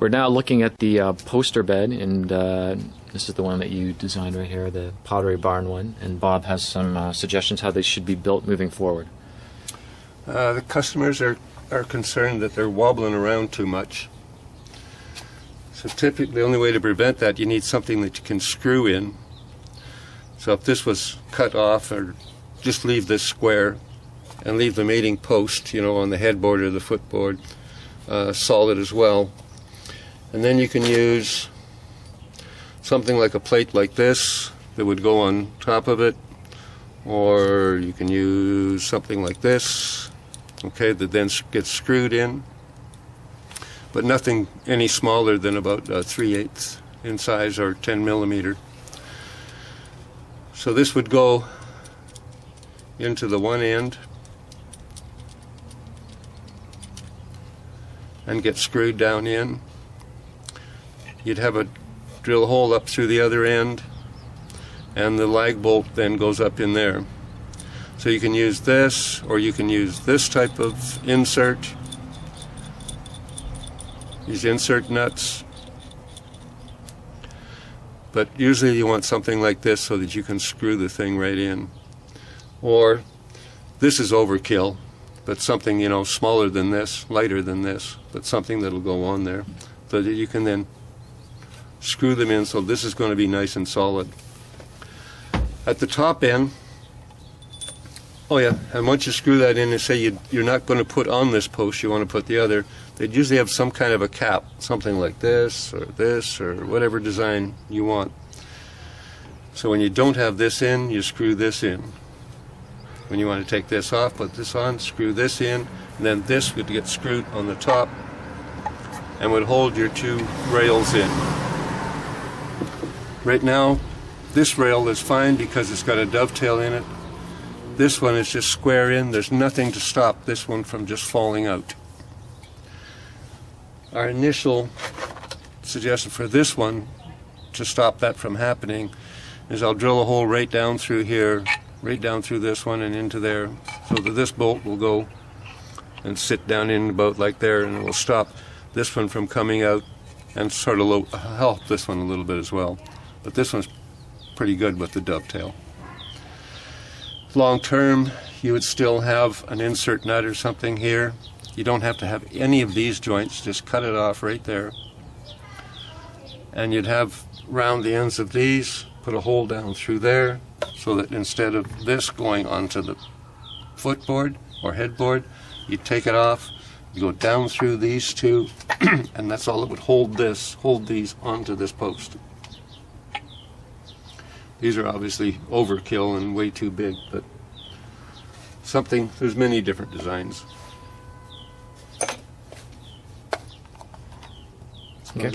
We're now looking at the poster bed, and this is the one that you designed right here, the Pottery Barn one, and Bob has some suggestions how they should be built moving forward. The customers are concerned that they're wobbling around too much. So typically the only way to prevent that, you need something that you can screw in. So if this was cut off, or just leave this square and leave the mating post, on the headboard or the footboard, solid as well. And then you can use something like a plate like this that would go on top of it, or you can use something like this, okay, that then gets screwed in, but nothing any smaller than about 3/8 in size or 10 millimeter. So this would go into the one end and get screwed down in. You'd have a drill hole up through the other end, and the lag bolt then goes up in there. So you can use this, or you can use this type of insert, these insert nuts. But usually you want something like this so that you can screw the thing right in. Or this is overkill, but something, smaller than this, lighter than this, but something that'll go on there so that you can then screw them in. So this is going to be nice and solid. At the top end, and once you screw that in and say you're not going to put on this post, you want to put the other, they'd usually have some kind of a cap, something like this, or whatever design you want. So when you don't have this in, you screw this in. When you want to take this off, put this on, screw this in, and then this would get screwed on the top and would hold your two rails in. Right now, this rail is fine because it's got a dovetail in it. This one is just square in. There's nothing to stop this one from just falling out. Our initial suggestion for this one, to stop that from happening, is I'll drill a hole right down through here, right down through this one and into there, so that this bolt will go and sit down in about like there, and it will stop this one from coming out and sort of help this one a little bit as well. But this one's pretty good with the dovetail. Long term, you would still have an insert nut or something here. You don't have to have any of these joints, just cut it off right there. And you'd have round the ends of these, put a hole down through there, so that instead of this going onto the footboard or headboard, you take it off, you go down through these two, and that's all that would hold these onto this post. These are obviously overkill and way too big, but there's many different designs. Okay.